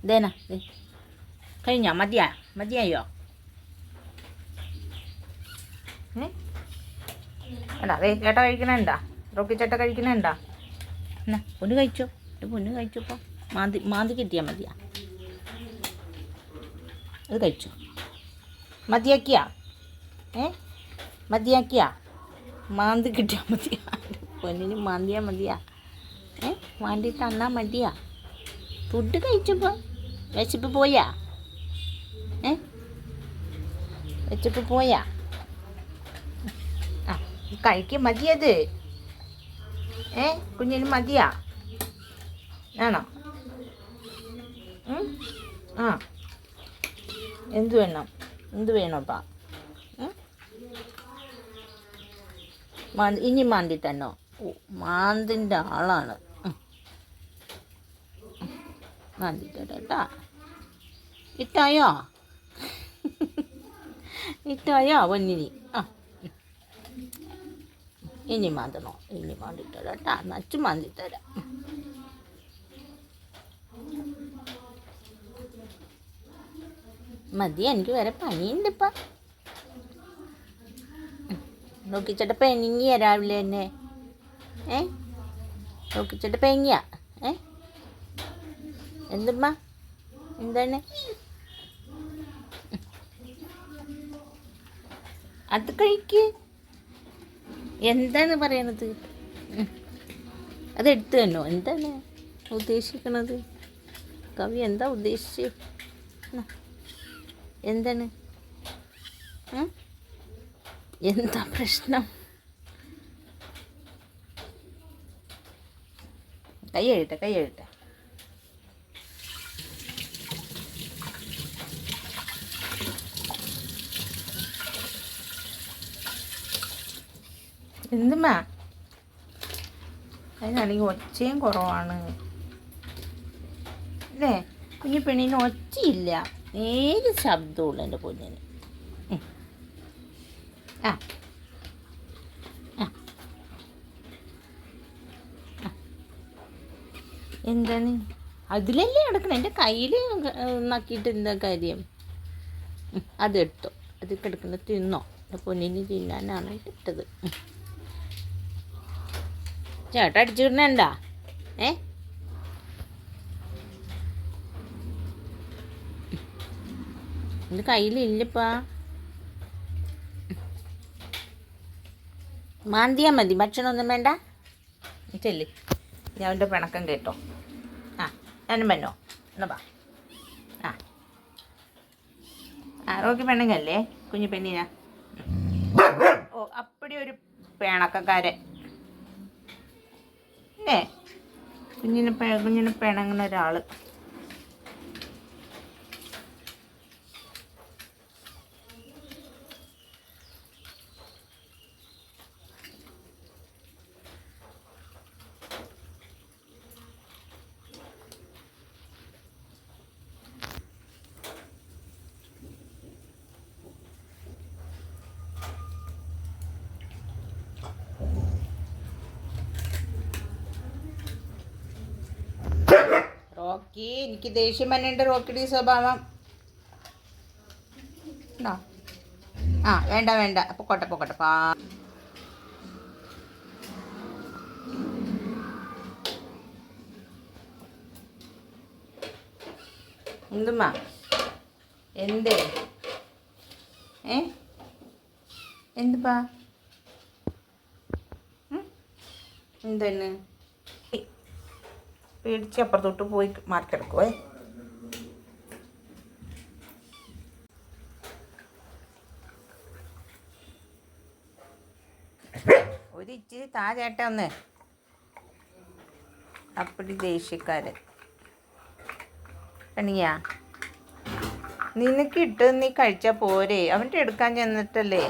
ഇതേനാ കഴിഞ്ഞോ? മതിയായോ? അല്ല അതേ ചേട്ട കഴിക്കണുണ്ടാ? റോക്കി ചേട്ട കഴിക്കണുണ്ടാ? എന്നാ പൊന്ന് കഴിച്ചോ, പൊന്ന് കഴിച്ചപ്പോൾ മാന്തി കിട്ടിയാൽ മതിയാ. അത് കഴിച്ചോ? മതിയാക്കിയാ? മതിയാക്കിയാ? മാന്തി കിട്ടിയാൽ മതിയാ. പൊന്നിന് മാന്തിയാൽ മതിയാ. മാന്തി തന്നാൽ മതിയാ. ഫുഡ് കഴിച്ചപ്പോൾ വിശപ്പ് പോയാ? വിശപ്പ് പോയാ? ആ കഴിക്കും, മതിയത്. കുഞ്ഞിന് മതിയാ? ആണോ? ആ എന്ത് വേണോപ്പാ? ഇനി മാന്തി തന്നോ? ഓ മാന്തിൻ്റെ ആളാണ്. മാന്തി തരാട്ടാ. ഇട്ടായോ പൊന്നിനി? ഇനി മാന്തണോ? ഇനി മാന്തി തരാട്ടാ. നച്ചു മാന്തി തരാം. മതി, എനിക്ക് വേറെ പണിയുണ്ട് ഇപ്പം. നോക്കിച്ചേട്ട പെണിങ്ങിയ രാവിലെ തന്നെ. നോക്കിച്ചേട്ട പെങ്ങിയ. എന്തുമ്മ? എന്താണ് അത്? കഴിക്ക്. എന്താണ് പറയണത്? അതെടുത്ത് തന്നോ? എന്താണ് ഉദ്ദേശിക്കണത്? കവി എന്താ ഉദ്ദേശിച്ച്? എന്താണ്? എന്താ പ്രശ്നം? കൈ കഴുകട്ടെ. എന്തുമ്മാ? അതിനാണെങ്കിൽ ഒച്ചയും കുറവാണ് അല്ലേ? കുഞ്ഞു പെണ്ണിന് ഒച്ചയില്ല, ഏത് ശബ്ദമുള്ള എൻ്റെ പൊന്നിന്. എന്താണ് അതിലല്ലേ കിടക്കണം? എൻ്റെ കയ്യിൽ നക്കിയിട്ട് എന്താ കാര്യം? അതെടുത്തോ, അത് കിടക്കുന്ന തിന്നോ. എൻ്റെ പൊന്നിന് തിന്നാനാണ് ഇട്ടത്. ചേട്ടാ അടിച്ചിടണണ്ടാ? എൻ്റെ കയ്യിലില്ലപ്പാ. മാന്തിയാൽ മതി, ഭക്ഷണമൊന്നും വേണ്ട. ചെല്ലി ഞാൻ അവൻ്റെ പിണക്കം കേട്ടോ. ഞാനും പന്നോ എന്നാ പാ. റോക്കി പെണ്ണുങ്ങല്ലേ കുഞ്ഞു പെണ്ണിനാ? ഓ അപ്പടി ഒരു പിണക്കക്കാരൻ അല്ലേ? കുഞ്ഞിനെ പിണങ്ങുന്ന ഒരാൾ. റോക്കി, എനിക്ക് ദേഷ്യം വന്നുണ്ട് റോക്കിയുടെ സ്വഭാവം. വേണ്ട പൊക്കോട്ടെ പാ. എന്തുമ്മാ? എന്തേ? എന്തുപ്പാ? എന്താണ്? പേടിച്ച് അപ്പുറത്തോട്ട് പോയി മാറ്റിക്കിടക്കുവേ. ഒരിച്ചിരി ചേട്ടാ ഒന്ന്. അപ്പടി ദേഷ്യക്കാരൻ പണിയാ. നിനക്കിട്ട് നീ കഴിച്ചാൽ പോരെ? അവൻ്റെ എടുക്കാൻ ചെന്നിട്ടല്ലേ?